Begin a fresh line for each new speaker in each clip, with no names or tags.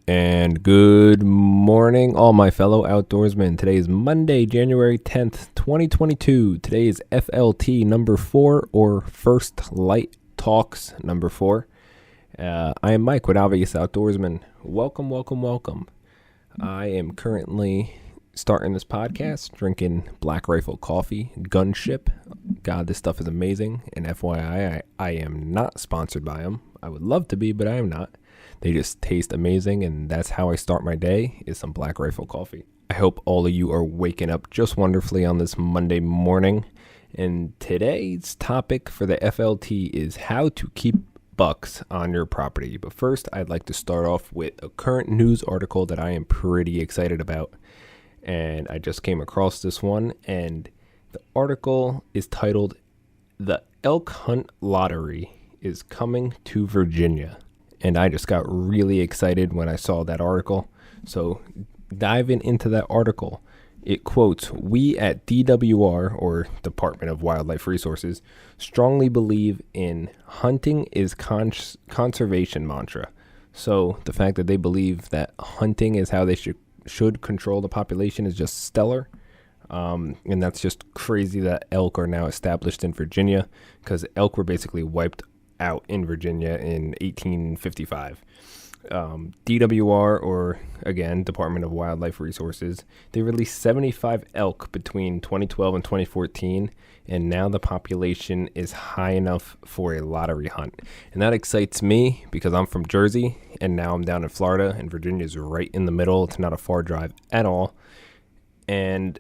And good morning, all my fellow outdoorsmen. Today is Monday, January 10th, 2022. Today is FLT number 4, or First Light Talks number 4. I am Mike with Obvious Outdoorsman. Welcome. I am currently starting this podcast, drinking Black Rifle coffee, Gunship. God, this stuff is amazing. And FYI, I am not sponsored by them. I would love to be, but I am not. They just taste amazing, and that's how I start my day, is some Black Rifle coffee. I hope all of you are waking up just wonderfully on this Monday morning. And today's topic for the FLT is how to keep bucks on your property. But first, I'd like to start off with a current news article that I am pretty excited about. And I just came across this one, and the article is titled, "The Elk Hunt Lottery is Coming to Virginia." And I just got really excited when I saw that article. So diving into that article, it quotes, "We at DWR, or Department of Wildlife Resources, strongly believe in hunting is conservation mantra." So the fact that they believe that hunting is how they should control the population is just stellar. And that's just crazy that elk are now established in Virginia, because elk were basically wiped out in Virginia in 1855. DWR, or again, Department of Wildlife Resources, they released 75 elk between 2012 and 2014, and now the population is high enough for a lottery hunt. And that excites me because I'm from Jersey, and now I'm down in Florida, and Virginia is right in the middle. It's not a far drive at all. And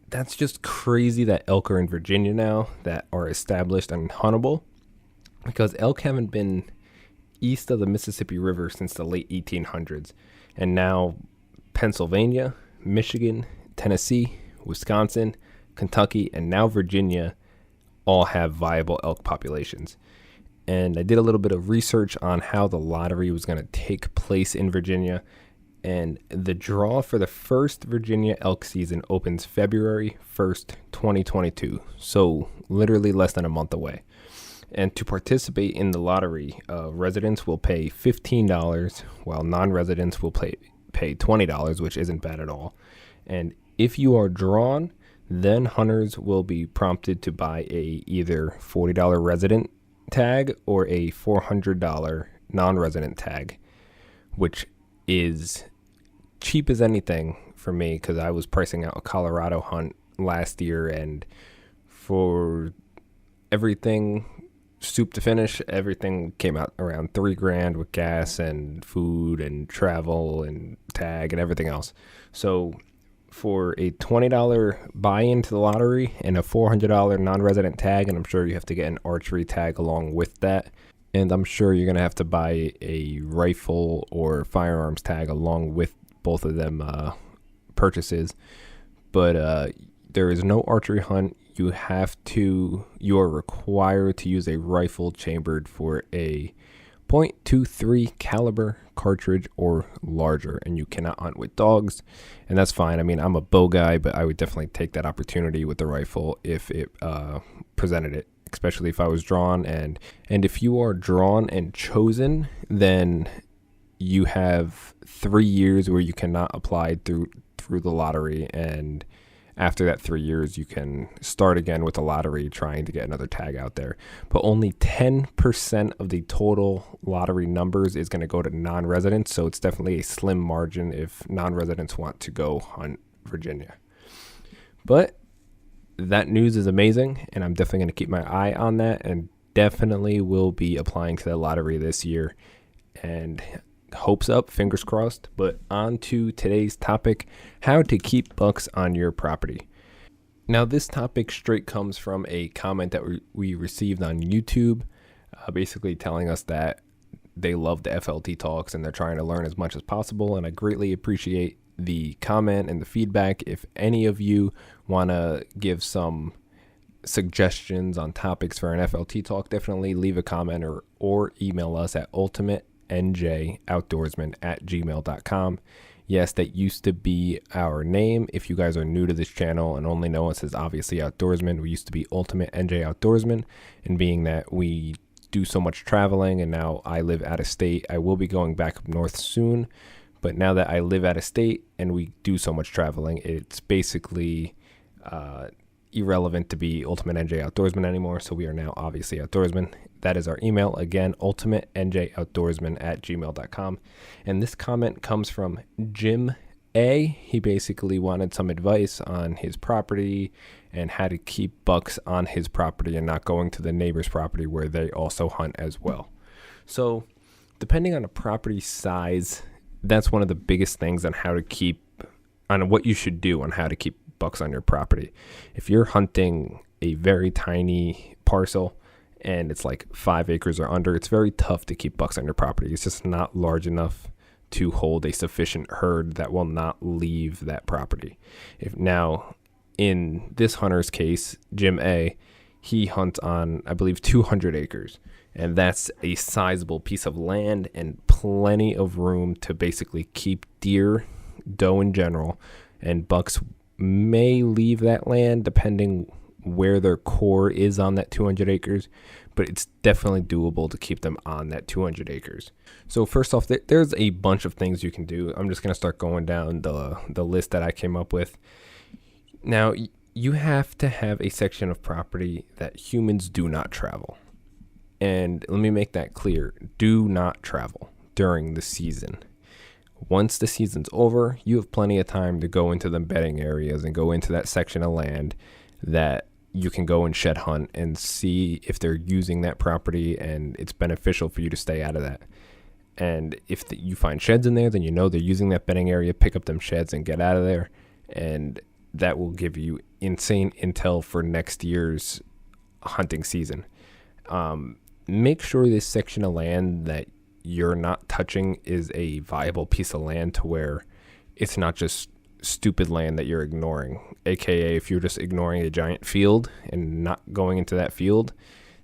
that's just crazy that elk are in Virginia now that are established and huntable, because elk haven't been east of the Mississippi River since the late 1800s. And now Pennsylvania, Michigan, Tennessee, Wisconsin, Kentucky, and now Virginia all have viable elk populations. And I did a little bit of research on how the lottery was going to take place in Virginia. And the draw for the first Virginia elk season opens February 1st, 2022. So literally less than a month away. And to participate in the lottery, residents will pay $15, while non-residents will pay $20, which isn't bad at all. And if you are drawn, then hunters will be prompted to buy a either $40 resident tag or a $400 non-resident tag, which is cheap as anything for me, because I was pricing out a Colorado hunt last year, and for everything soup to finish, everything came out around $3,000 with gas and food and travel and tag and everything else. So for a $20 buy-in to the lottery and a $400 non-resident tag, and I'm sure you have to get an archery tag along with that, and I'm sure you're going to have to buy a rifle or firearms tag along with both of them purchases. But there is no archery hunt. You are required to use a rifle chambered for a .23 caliber cartridge or larger, and you cannot hunt with dogs, and that's fine. I mean, I'm a bow guy, but I would definitely take that opportunity with the rifle if it presented it, especially if I was drawn. And if you are drawn and chosen, then you have 3 years where you cannot apply through the lottery, and after that 3 years, you can start again with the lottery trying to get another tag out there. But only 10% of the total lottery numbers is going to go to non-residents, so it's definitely a slim margin if non-residents want to go hunt Virginia. But that news is amazing, and I'm definitely going to keep my eye on that, and definitely will be applying to the lottery this year. And hopes up, fingers crossed. But on to today's topic, how to keep bucks on your property. Now, this topic straight comes from a comment that we received on YouTube, basically telling us that they love the FLT talks and they're trying to learn as much as possible. And I greatly appreciate the comment and the feedback. If any of you want to give some suggestions on topics for an FLT talk, definitely leave a comment or email us at ultimatenjoutdoorsman@gmail.com. Yes, that used to be our name. If you guys are new to this channel and only know us as Obviously Outdoorsman, we used to be Ultimate NJ Outdoorsman. And being that we do so much traveling and now I live out of state, I will be going back up north soon. But now that I live out of state and we do so much traveling, it's basically irrelevant to be Ultimate NJ Outdoorsman anymore. So we are now obviously Outdoorsman. That is our email. Again, ultimatenjoutdoorsman@gmail.com. And this comment comes from Jim A. He basically wanted some advice on his property and how to keep bucks on his property and not going to the neighbor's property where they also hunt as well. So depending on the property size, that's one of the biggest things on what you should do on how to keep bucks on your property. If you're hunting a very tiny parcel and it's like 5 acres or under, it's very tough to keep bucks on your property. It's just not large enough to hold a sufficient herd that will not leave that property. Now, in this hunter's case, Jim A., he hunts on, I believe, 200 acres. And that's a sizable piece of land and plenty of room to basically keep deer, doe in general, and bucks may leave that land depending where their core is on that 200 acres, but it's definitely doable to keep them on that 200 acres. So first off, there's a bunch of things you can do. I'm just going to start going down the list that I came up with. Now, you have to have a section of property that humans do not travel. And let me make that clear. Do not travel during the season. Once the season's over, you have plenty of time to go into the bedding areas and go into that section of land that you can go and shed hunt and see if they're using that property and it's beneficial for you to stay out of that. And if you find sheds in there, then you know they're using that bedding area. Pick up them sheds and get out of there. And that will give you insane intel for next year's hunting season. Make sure this section of land that you're not touching is a viable piece of land to where it's not just stupid land that you're ignoring. AKA, if you're just ignoring a giant field and not going into that field,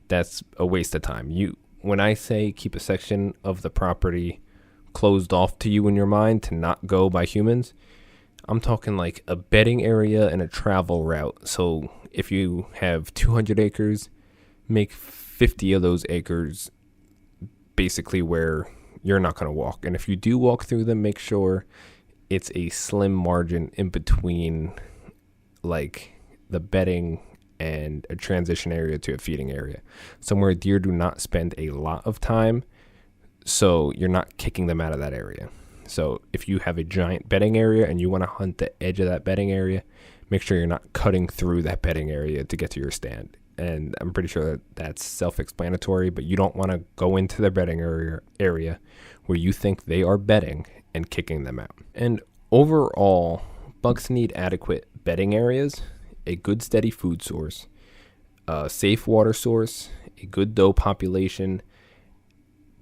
that's a waste of time. When I say keep a section of the property closed off to you in your mind to not go by humans, I'm talking like a bedding area and a travel route. So if you have 200 acres, make 50 of those acres basically where you're not going to walk. And if you do walk through them, make sure it's a slim margin in between like the bedding and a transition area to a feeding area. Somewhere deer do not spend a lot of time, so you're not kicking them out of that area. So if you have a giant bedding area and you want to hunt the edge of that bedding area, make sure you're not cutting through that bedding area to get to your stand. And I'm pretty sure that that's self-explanatory, but you don't want to go into the bedding area where you think they are bedding and kicking them out. And overall, bucks need adequate bedding areas, a good steady food source, a safe water source, a good doe population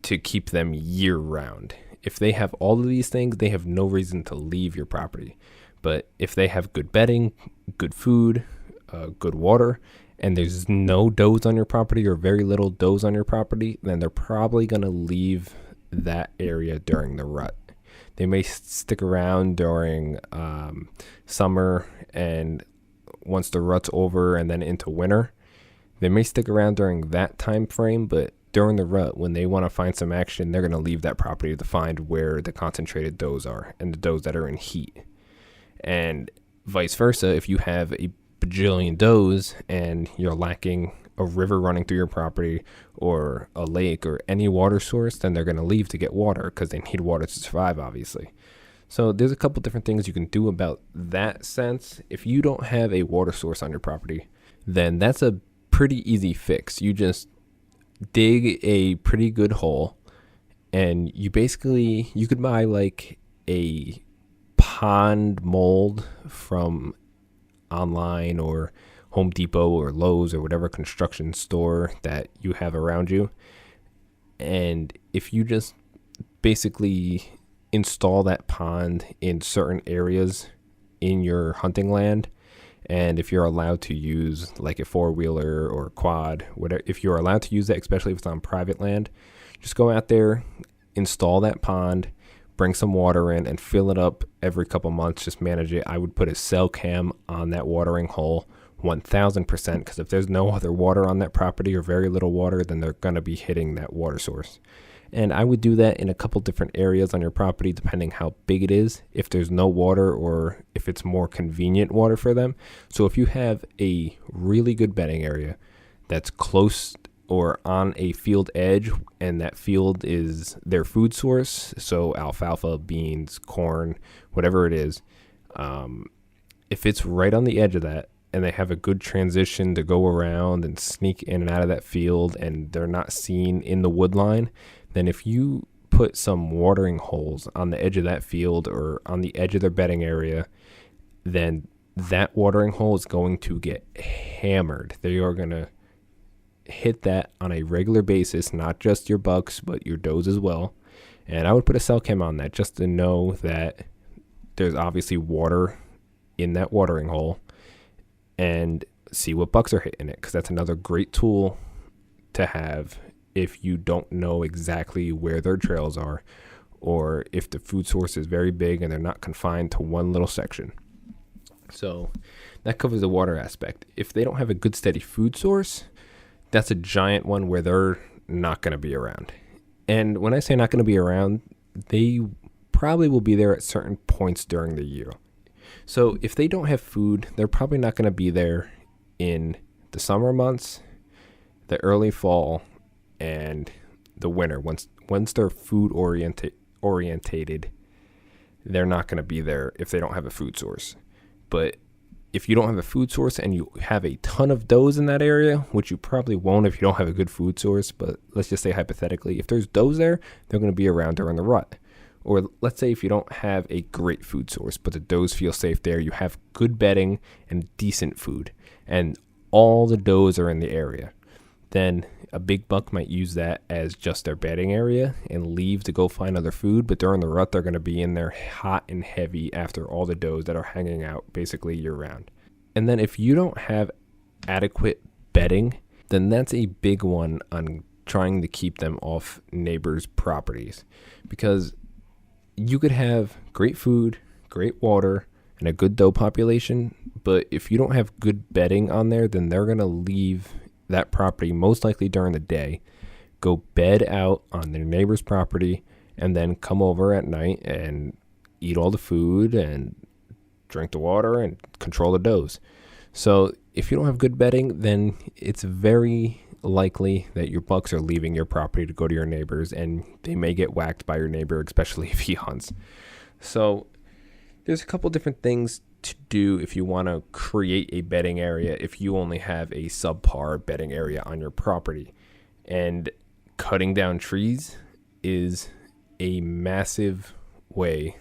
to keep them year round. If they have all of these things, they have no reason to leave your property. But if they have good bedding, good food, good water, and there's no does on your property or very little does on your property, then they're probably going to leave that area during the rut. They may stick around during summer, and once the rut's over and then into winter, they may stick around during that time frame, but during the rut, when they want to find some action, they're going to leave that property to find where the concentrated does are and the does that are in heat. And vice versa, if you have a bajillion does and you're lacking a river running through your property or a lake or any water source, then they're going to leave to get water because they need water to survive, obviously. So there's a couple different things you can do about that sense. If you don't have a water source on your property, then that's a pretty easy fix. You just dig a pretty good hole, and you could buy like a pond mold from online or Home Depot or Lowe's or whatever construction store that you have around you. And if you just basically install that pond in certain areas in your hunting land, and if you're allowed to use like a four-wheeler or quad, whatever, if you're allowed to use that, especially if it's on private land, just go out there, install that pond, bring some water in and fill it up every couple months. Just manage it. I would put a cell cam on that watering hole 1000%, because if there's no other water on that property or very little water, then they're going to be hitting that water source. And I would do that in a couple different areas on your property, depending how big it is, if there's no water or if it's more convenient water for them. So if you have a really good bedding area that's close or on a field edge, and that field is their food source, so alfalfa, beans, corn, whatever it is, if it's right on the edge of that, and they have a good transition to go around and sneak in and out of that field, and they're not seen in the wood line, then if you put some watering holes on the edge of that field or on the edge of their bedding area, then that watering hole is going to get hammered. They are going to hit that on a regular basis, not just your bucks, but your does as well. And I would put a cell cam on that just to know that there's obviously water in that watering hole, and see what bucks are hitting it, because that's another great tool to have if you don't know exactly where their trails are, or if the food source is very big and they're not confined to one little section. So that covers the water aspect. If they don't have a good steady food source, that's a giant one where they're not going to be around. And when I say not going to be around, they probably will be there at certain points during the year. So if they don't have food, they're probably not going to be there in the summer months, the early fall, and the winter. Once they're food orientated, they're not going to be there if they don't have a food source. But if you don't have a food source and you have a ton of does in that area, which you probably won't if you don't have a good food source, but let's just say hypothetically, if there's does there, they're going to be around during the rut. Or let's say if you don't have a great food source, but the does feel safe there, you have good bedding and decent food, and all the does are in the area, then a big buck might use that as just their bedding area and leave to go find other food. But during the rut, they're going to be in there hot and heavy after all the does that are hanging out basically year round. And then if you don't have adequate bedding, then that's a big one on trying to keep them off neighbors' properties, because you could have great food, great water, and a good doe population, but if you don't have good bedding on there, then they're going to leave that property most likely during the day, go bed out on their neighbor's property, and then come over at night and eat all the food and drink the water and control the does. So if you don't have good bedding, then it's very likely that your bucks are leaving your property to go to your neighbors, and they may get whacked by your neighbor, especially if he hunts. So there's a couple different things to do if you want to create a bedding area if you only have a subpar bedding area on your property. And cutting down trees is a massive way.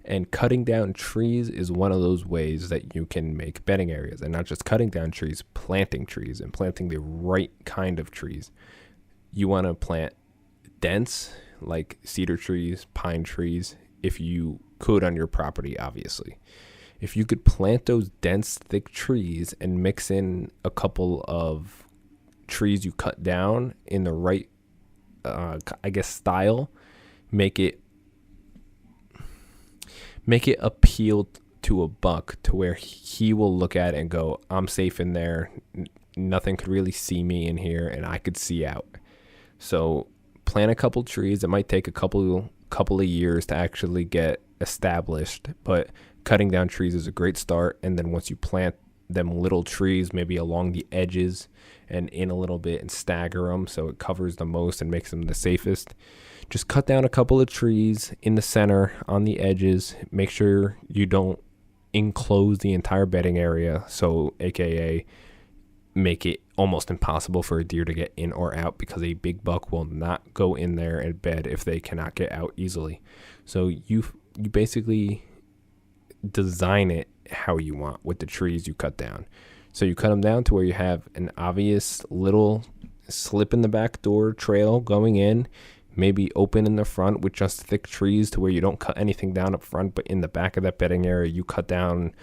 And cutting down trees is one of those ways that you can make bedding areas. And not just cutting down trees, planting trees, and planting the right kind of trees. You want to plant dense, like cedar trees, pine trees, if you could on your property, obviously. If you could plant those dense, thick trees and mix in a couple of trees you cut down in the right, style, make it appeal to a buck to where he will look at it and go, I'm safe in there. Nothing could really see me in here, and I could see out. So plant a couple trees. It might take a couple of years to actually get established, but cutting down trees is a great start. And then once you plant them little trees, maybe along the edges and in a little bit, and stagger them so it covers the most and makes them the safest. Just cut down a couple of trees in the center, on the edges. Make sure you don't enclose the entire bedding area, so aka make it almost impossible for a deer to get in or out, because a big buck will not go in there and bed if they cannot get out easily. So you basically design it how you want with the trees you cut down. So you cut them down to where you have an obvious little slip in the back door trail going in, maybe open in the front with just thick trees to where you don't cut anything down up front, but in the back of that bedding area, you cut down,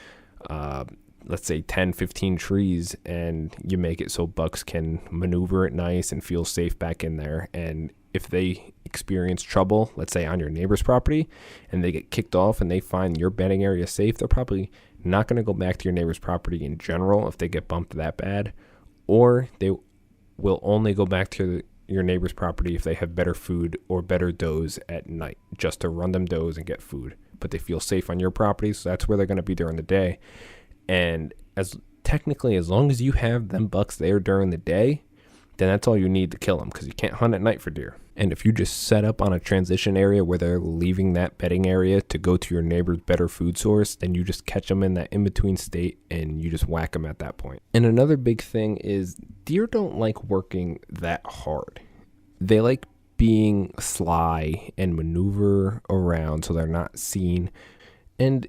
let's say 10, 15 trees, and you make it so bucks can maneuver it nice and feel safe back in there. And if they experience trouble, let's say on your neighbor's property, and they get kicked off and they find your bedding area safe, they're probably not going to go back to your neighbor's property in general if they get bumped that bad, or they will only go back to your neighbor's property if they have better food or better does at night, just to run them does and get food. But they feel safe on your property, so that's where they're going to be during the day. And as long as you have them bucks there during the day, then that's all you need to kill them, because you can't hunt at night for deer. And if you just set up on a transition area where they're leaving that bedding area to go to your neighbor's better food source, then you just catch them in that in-between state and you just whack them at that point. And another big thing is deer don't like working that hard. They like being sly and maneuver around so they're not seen. And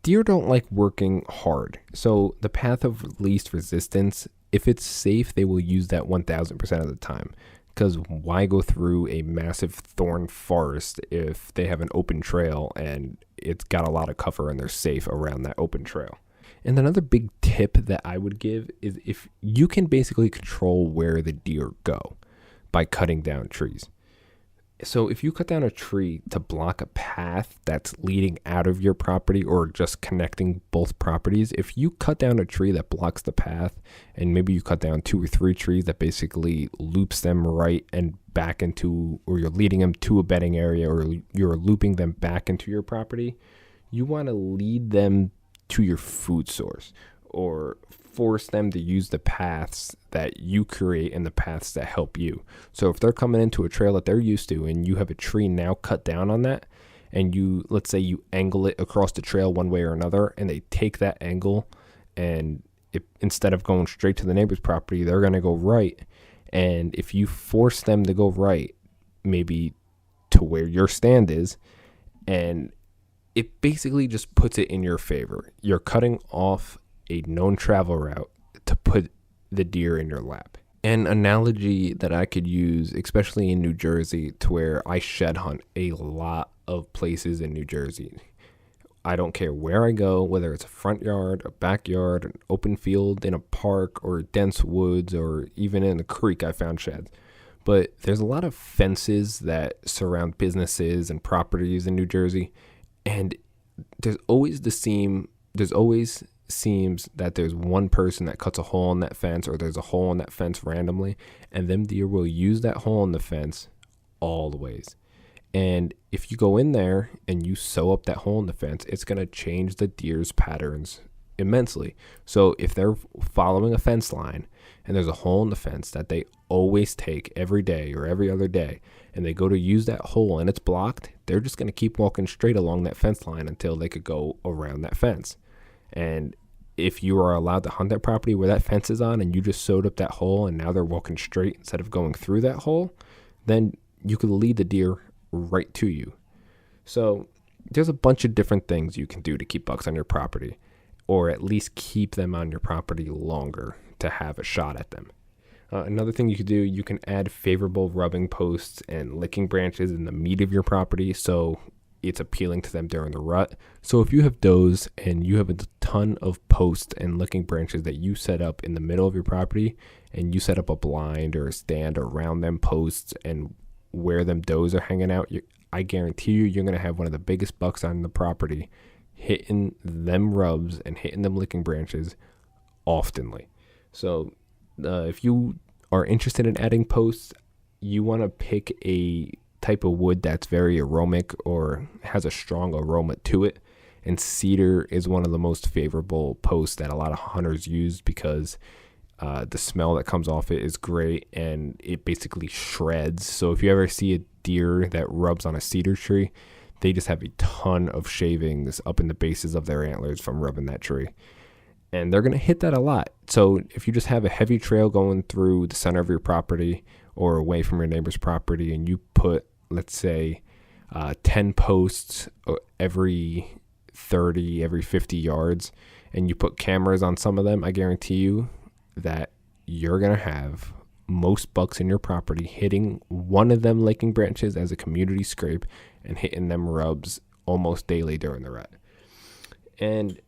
deer don't like working hard. So the path of least resistance, if it's safe, they will use that 1000% of the time. Because why go through a massive thorn forest if they have an open trail and it's got a lot of cover and they're safe around that open trail? And another big tip that I would give is if you can basically control where the deer go by cutting down trees. So if you cut down a tree to block a path that's leading out of your property or just connecting both properties, if you cut down a tree that blocks the path, and maybe you cut down 2 or 3 trees that basically loops them right and back into, or you're leading them to a bedding area, or you're looping them back into your property, you want to lead them to your food source or force them to use the paths that you create and the paths that help you. So if they're coming into a trail that they're used to and you have a tree now cut down on that, and you, let's say you angle it across the trail one way or another, and they take that angle, and instead of going straight to the neighbor's property, they're going to go right. And if you force them to go right, maybe to where your stand is, and it basically just puts it in your favor. You're cutting off a known travel route to put the deer in your lap. An analogy that I could use, especially in New Jersey, to where I shed hunt a lot of places in New Jersey. I don't care where I go, whether it's a front yard, a backyard, an open field, in a park, or dense woods, or even in a creek, I found sheds. But there's a lot of fences that surround businesses and properties in New Jersey, and there's always seems that there's one person that cuts a hole in that fence, or there's a hole in that fence randomly, and them deer will use that hole in the fence all the ways. And if you go in there and you sew up that hole in the fence, it's going to change the deer's patterns immensely. So if they're following a fence line and there's a hole in the fence that they always take every day or every other day, and they go to use that hole and it's blocked, they're just going to keep walking straight along that fence line until they could go around that fence. And if you are allowed to hunt that property where that fence is on, and you just sewed up that hole and now they're walking straight instead of going through that hole, then you could lead the deer right to you. So there's a bunch of different things you can do to keep bucks on your property, or at least keep them on your property longer to have a shot at them. Another thing you could do, you can add favorable rubbing posts and licking branches in the meat of your property, so it's appealing to them during the rut. So if you have does and you have a ton of posts and licking branches that you set up in the middle of your property, and you set up a blind or a stand around them posts and where them does are hanging out, I guarantee you're going to have one of the biggest bucks on the property hitting them rubs and hitting them licking branches oftenly. So if you are interested in adding posts, you want to pick a type of wood that's very aromatic or has a strong aroma to it. And cedar is one of the most favorable posts that a lot of hunters use, because the smell that comes off it is great and it basically shreds. So if you ever see a deer that rubs on a cedar tree, they just have a ton of shavings up in the bases of their antlers from rubbing that tree. And they're going to hit that a lot. So if you just have a heavy trail going through the center of your property or away from your neighbor's property, and you put, let's say, 10 posts every 30, every 50 yards, and you put cameras on some of them, I guarantee you that you're going to have most bucks in your property hitting one of them licking branches as a community scrape and hitting them rubs almost daily during the rut. And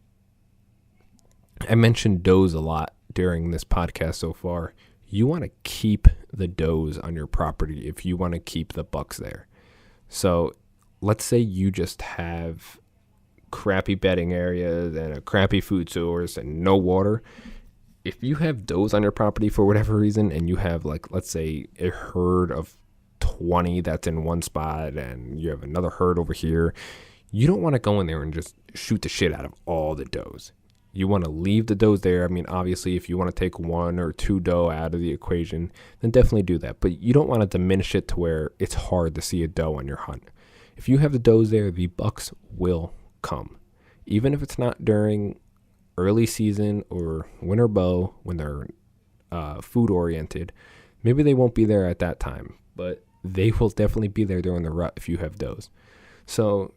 I mentioned does a lot during this podcast so far. You want to keep the does on your property if you want to keep the bucks there. So let's say you just have crappy bedding areas and a crappy food source and no water. if you have does on your property for whatever reason, and you have, like, let's say a herd of 20 that's in one spot and you have another herd over here, you don't want to go in there and just shoot the shit out of all the does. You want to leave the does there. I mean, obviously, if you want to take one or two doe out of the equation, then definitely do that. But you don't want to diminish it to where it's hard to see a doe on your hunt. If you have the does there, the bucks will come. Even if it's not during early season or winter bow when they're food oriented, maybe they won't be there at that time, but they will definitely be there during the rut if you have does. So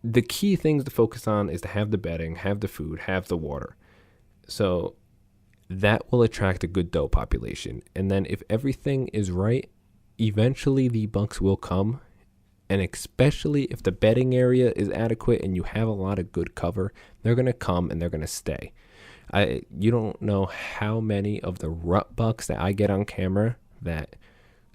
the key things to focus on is to have the bedding, have the food, have the water. So that will attract a good doe population. And then if everything is right, eventually the bucks will come. And especially if the bedding area is adequate and you have a lot of good cover, they're going to come and they're going to stay. You don't know how many of the rut bucks that I get on camera that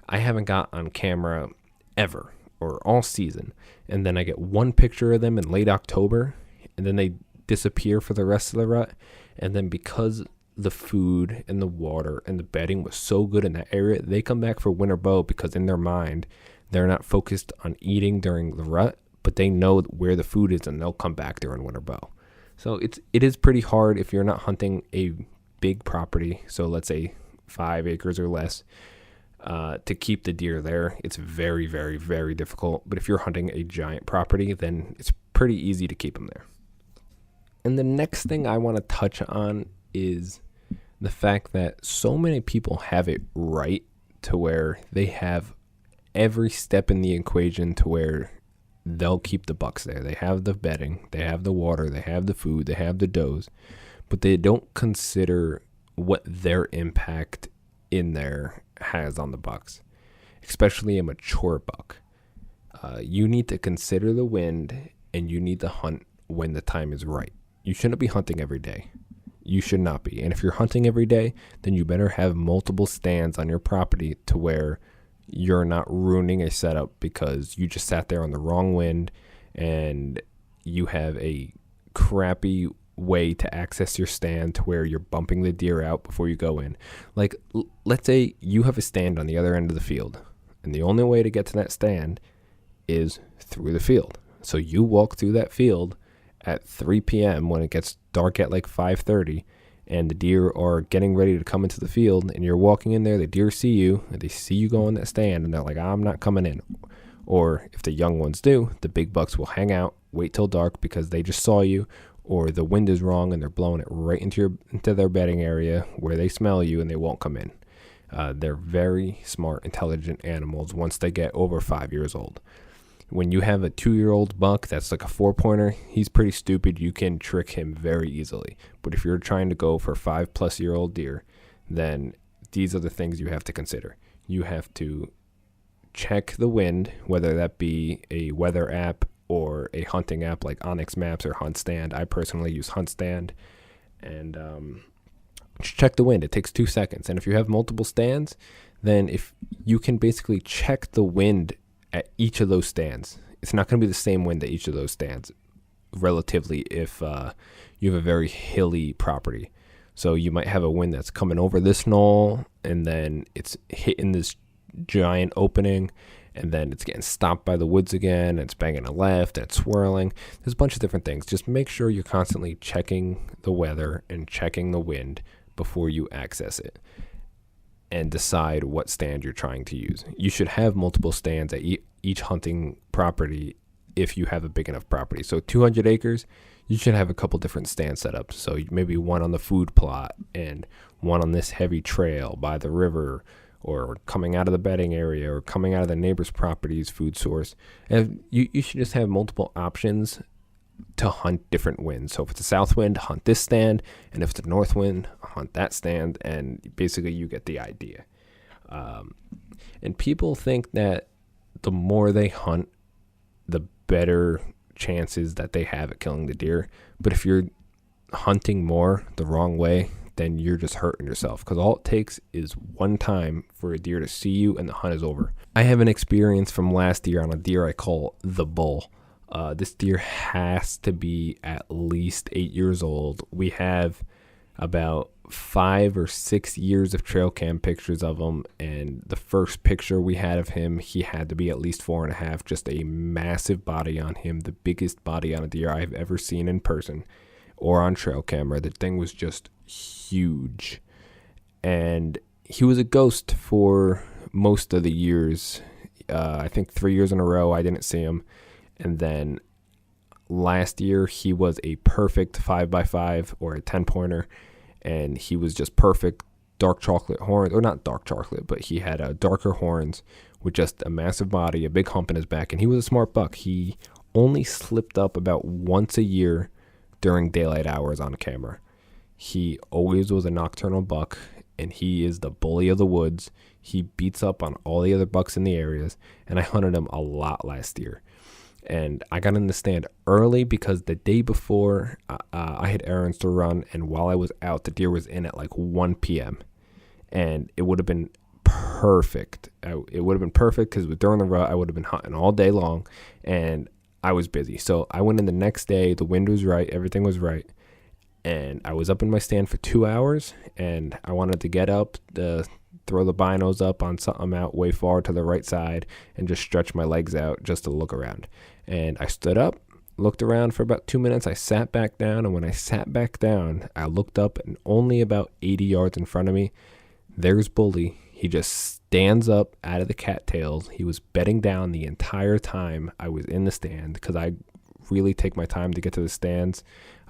I haven't got on camera ever or all season. And then I get one picture of them in late October and then they disappear for the rest of the rut. And then because the food and the water and the bedding was so good in that area, they come back for winter bow because in their mind, they're not focused on eating during the rut, but they know where the food is and they'll come back during winter bow. So it is pretty hard if you're not hunting a big property. So let's say 5 acres or less, to keep the deer there. It's very, very, very difficult. But if you're hunting a giant property, then it's pretty easy to keep them there. And the next thing I want to touch on is the fact that so many people have it right to where they have every step in the equation to where they'll keep the bucks there. They have the bedding, they have the water, they have the food, they have the does, but they don't consider what their impact in there has on the bucks, especially a mature buck. You need to consider the wind and you need to hunt when the time is right. You shouldn't be hunting every day. You should not be. And if you're hunting every day, then you better have multiple stands on your property to where you're not ruining a setup because you just sat there on the wrong wind and you have a crappy way to access your stand to where you're bumping the deer out before you go in. Like, let's say you have a stand on the other end of the field and the only way to get to that stand is through the field. So you walk through that field at 3 p.m. when it gets dark at like 5:30 and the deer are getting ready to come into the field and you're walking in there, the deer see you and they see you go in that stand and they're like, I'm not coming in. Or if the young ones do, the big bucks will hang out, wait till dark because they just saw you, or the wind is wrong and they're blowing it right into their bedding area where they smell you and they won't come in. They're very smart, intelligent animals once they get over 5 years old. When you have a 2-year-old buck that's like a 4-pointer, he's pretty stupid. You can trick him very easily. But if you're trying to go for 5-plus-year-old deer, then these are the things you have to consider. You have to check the wind, whether that be a weather app or a hunting app like Onyx Maps or Hunt Stand. I personally use Hunt Stand. And just check the wind. It takes 2 seconds. And if you have multiple stands, then if you can basically check the wind at each of those stands. It's not going to be the same wind at each of those stands relatively if you have a very hilly property. So you might have a wind that's coming over this knoll and then it's hitting this giant opening and then it's getting stopped by the woods again and it's banging a left and it's swirling. There's a bunch of different things. Just make sure you're constantly checking the weather and checking the wind before you access it and decide what stand you're trying to use. You should have multiple stands at each hunting property if you have a big enough property. So 200 acres, you should have a couple different stand setups. So maybe one on the food plot and one on this heavy trail by the river or coming out of the bedding area or coming out of the neighbor's property's food source. And you should just have multiple options to hunt different winds. So if it's a south wind, hunt this stand, and if it's a north wind, hunt that stand, and basically you get the idea. And people think that the more they hunt, the better chances that they have at killing the deer. But if you're hunting more the wrong way, then you're just hurting yourself, because all it takes is one time for a deer to see you and the hunt is over. I have an experience from last year on a deer I call the bull. This deer has to be at least 8 years old. We have about 5 or 6 years of trail cam pictures of him, and the first picture we had of him, he had to be at least 4.5. Just a massive body on him, the biggest body on a deer I've ever seen in person or on trail camera. The thing was just huge, and he was a ghost for most of the years. I think 3 years in a row I didn't see him, and then last year he was a perfect 5x5 or a 10-pointer, and he was just perfect dark chocolate horns, or not dark chocolate, but he had darker horns with just a massive body, a big hump in his back, and he was a smart buck. He only slipped up about once a year during daylight hours on camera. He always was a nocturnal buck, and he is the bully of the woods. He beats up on all the other bucks in the areas, and I hunted him a lot last year. And I got in the stand early because the day before I had errands to run, and while I was out, the deer was in at like 1 p.m. And it would have been perfect. It would have been perfect because during the rut, I would have been hunting all day long, and I was busy. So I went in the next day. The wind was right. Everything was right. And I was up in my stand for 2 hours, and I wanted to get up, throw the binos up on something out way far to the right side, and just stretch my legs out just to look around. And I stood up, looked around for about 2 minutes. I sat back down, and when I sat back down, I looked up, and only about 80 yards in front of me, there's Bully. He just stands up out of the cattails. He was bedding down the entire time I was in the stand, because I really take my time to get to the stands.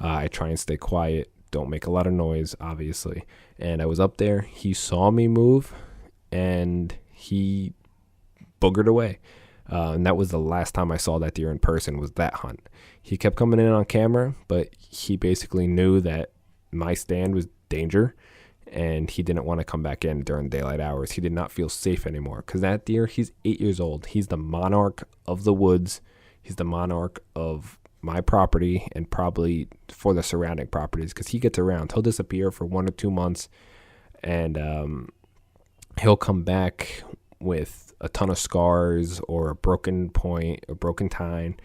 I try and stay quiet, don't make a lot of noise, obviously. And I was up there. He saw me move, and he boogered away. And that was the last time I saw that deer in person, was that hunt. He kept coming in on camera, but he basically knew that my stand was danger, and he didn't want to come back in during daylight hours. He did not feel safe anymore, because that deer, he's 8 years old. He's the monarch of the woods. He's the monarch of my property, and probably for the surrounding properties, because he gets around. He'll disappear for 1 or 2 months, and he'll come back with a ton of scars or a broken point, a broken tine,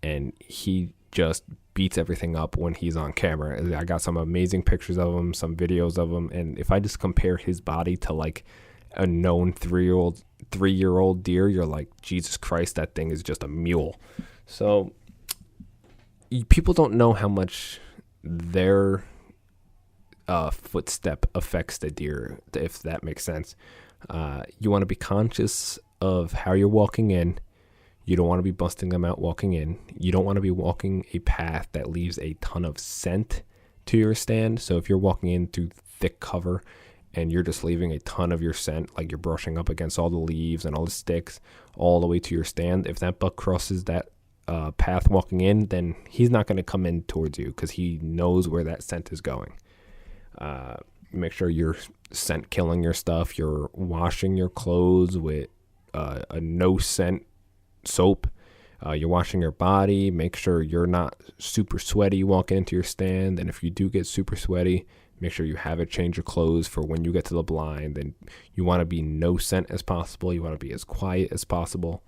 and he just beats everything up when he's on camera. I got some amazing pictures of him, some videos of him, and if I just compare his body to like a known 3-year-old deer, you're like, Jesus Christ, that thing is just a mule. So people don't know how much their footstep affects the deer, if that makes sense. You want to be conscious of how you're walking in. You don't want to be busting them out walking in. You don't want to be walking a path that leaves a ton of scent to your stand. So if you're walking in through thick cover and you're just leaving a ton of your scent, like you're brushing up against all the leaves and all the sticks all the way to your stand, if that buck crosses that path walking in, then he's not going to come in towards you, because he knows where that scent is going. Make sure you're scent killing your stuff. You're washing your clothes with a no scent soap. You're washing your body. Make sure you're not super sweaty walking into your stand, and if you do get super sweaty, make sure you have it change your clothes for when you get to the blind. And you want to be no scent as possible. You want to be as quiet as possible.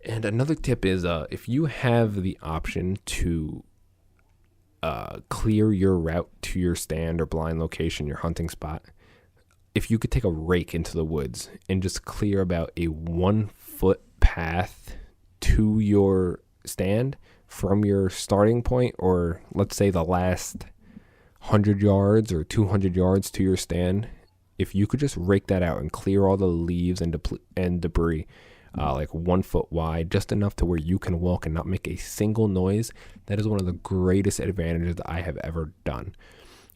And another tip is if you have the option to clear your route to your stand or blind location, your hunting spot, if you could take a rake into the woods and just clear about a 1-foot path to your stand from your starting point, or let's say the last 100 yards or 200 yards to your stand, if you could just rake that out and clear all the leaves and debris, like 1 foot wide, just enough to where you can walk and not make a single noise, that is one of the greatest advantages that I have ever done,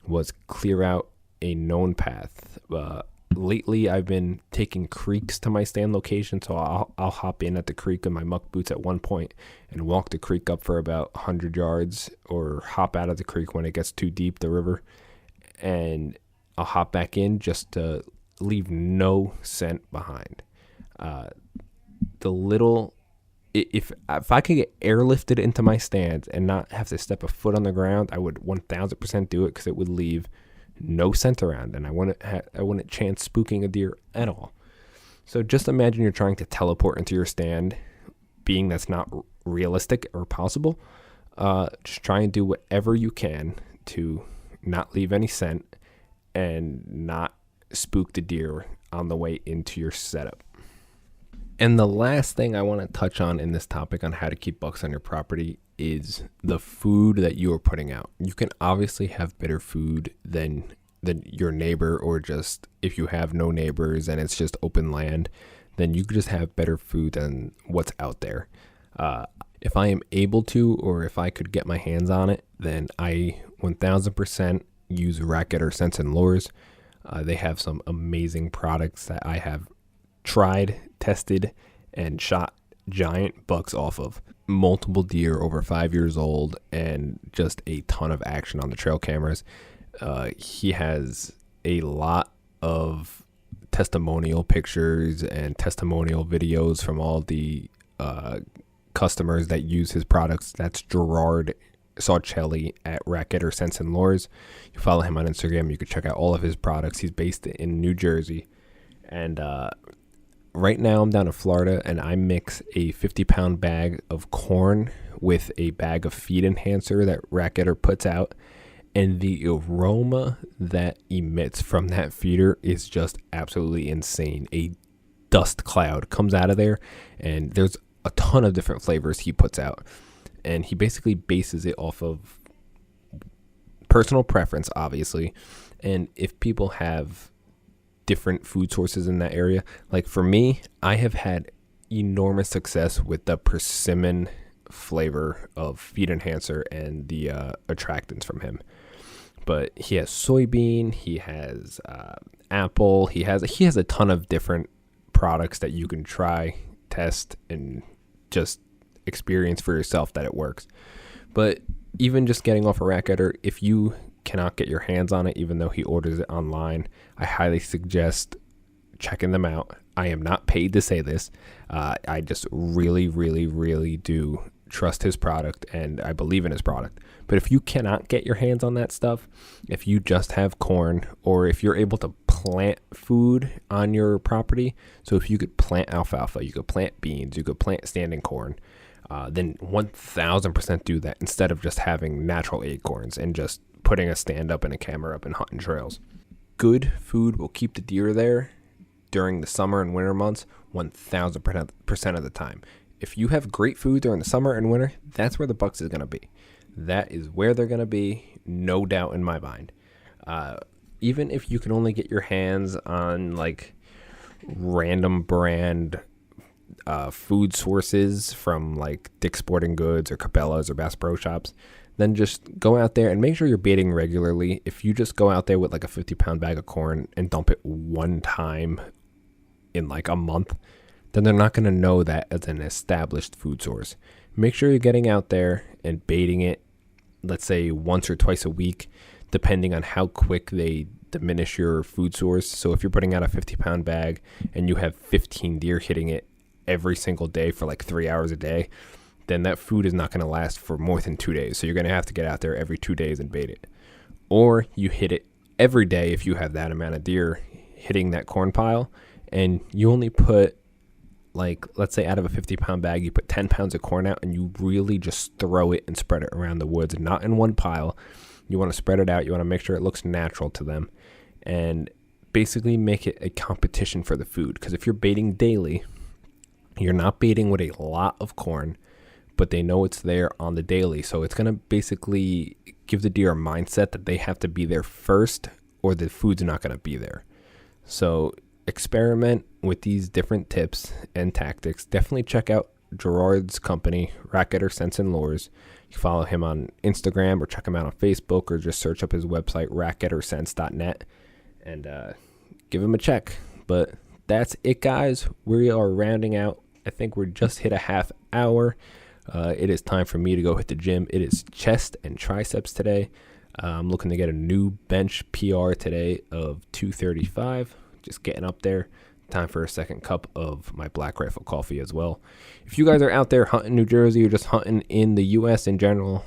was clear out a known path. Lately, I've been taking creeks to my stand location, so I'll hop in at the creek in my muck boots at one point and walk the creek up for about 100 yards, or hop out of the creek when it gets too deep, the river, and I'll hop back in just to leave no scent behind. If I could get airlifted into my stand and not have to step a foot on the ground, I would 1000% do it, because it would leave no scent around, and I wouldn't chance spooking a deer at all. So just imagine you're trying to teleport into your stand, being that's not realistic or possible. Just try and do whatever you can to not leave any scent, and not spook the deer on the way into your setup. And the last thing I want to touch on in this topic on how to keep bucks on your property is the food that you are putting out. You can obviously have better food than your neighbor, or just if you have no neighbors and it's just open land, then you could just have better food than what's out there. If I am able to, or if I could get my hands on it, then I 1000% use Racket or Scents and Lures. They have some amazing products that I have tried, tested, and shot giant bucks off of. Multiple deer over 5 years old, and just a ton of action on the trail cameras. He has a lot of testimonial pictures and testimonial videos from all the customers that use his products. That's Gerard Sarcelli at Racket or Scents and Lures. You follow him on Instagram, you can check out all of his products. He's based in New Jersey, and right now I'm down in Florida, and I mix a 50-pound bag of corn with a bag of feed enhancer that Racketter puts out, and the aroma that emits from that feeder is just absolutely insane. A dust cloud comes out of there, and there's a ton of different flavors he puts out, and he basically bases it off of personal preference, obviously. And if people have different food sources in that area, like for me, I have had enormous success with the persimmon flavor of feed enhancer and the attractants from him. But he has soybean, he has apple, he has a ton of different products that you can try, test, and just experience for yourself that it works. But even just getting off a Racketter, if you cannot get your hands on it, even though he orders it online, I highly suggest checking them out. I am not paid to say this. I just really, really, really do trust his product, and I believe in his product. But if you cannot get your hands on that stuff, if you just have corn, or if you're able to plant food on your property, so if you could plant alfalfa, you could plant beans, you could plant standing corn, then 1000% do that instead of just having natural acorns and just putting a stand up and a camera up and hunting trails. Good food will keep the deer there during the summer and winter months 1000% of the time. If you have great food during the summer and winter, that's where the bucks is going to be. That is where they're going to be, no doubt in my mind. Even if you can only get your hands on like random brand food sources from like Dick's Sporting Goods or Cabela's or Bass Pro Shops, then just go out there and make sure you're baiting regularly. If you just go out there with like a 50-pound bag of corn and dump it one time in like a month, then they're not going to know that as an established food source. Make sure you're getting out there and baiting it, let's say once or twice a week, depending on how quick they diminish your food source. So if you're putting out a 50-pound bag and you have 15 deer hitting it every single day for like 3 hours a day, then that food is not going to last for more than 2 days. So you're going to have to get out there every 2 days and bait it. Or you hit it every day if you have that amount of deer hitting that corn pile, and you only put, like, let's say out of a 50-pound bag, you put 10 pounds of corn out, and you really just throw it and spread it around the woods, and not in one pile. You want to spread it out. You want to make sure it looks natural to them, and basically make it a competition for the food. Because if you're baiting daily, you're not baiting with a lot of corn, but they know it's there on the daily. So it's going to basically give the deer a mindset that they have to be there first, or the food's not going to be there. So experiment with these different tips and tactics. Definitely check out Gerard's company, Racket or Scents and Lures. You follow him on Instagram or check him out on Facebook, or just search up his website, racketorscents.net, and give him a check. But that's it, guys. We are rounding out. I think we're just hit a half hour. It is time for me to go hit the gym. It is chest and triceps today. I'm looking to get a new bench PR today of 235. Just getting up there. Time for a second cup of my Black Rifle coffee as well. If you guys are out there hunting New Jersey or just hunting in the U.S. in general,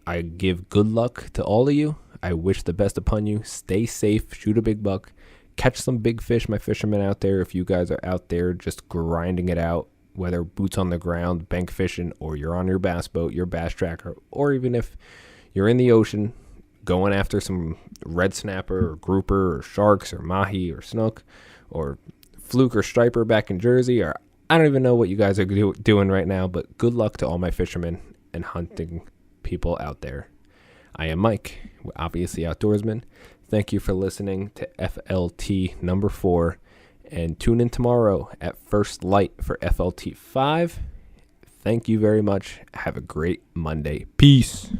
I give good luck to all of you. I wish the best upon you. Stay safe. Shoot a big buck. Catch some big fish, my fishermen out there. If you guys are out there just grinding it out, whether boots on the ground, bank fishing, or you're on your bass boat, your bass tracker, or even if you're in the ocean, going after some red snapper or grouper or sharks or mahi or snook or fluke or striper back in Jersey, or I don't even know what you guys are doing right now, but good luck to all my fishermen and hunting people out there. I am Mike, obviously Outdoorsman. Thank you for listening to FLT number 4, and tune in tomorrow at First Light for FLT 5. Thank you very much. Have a great Monday. Peace.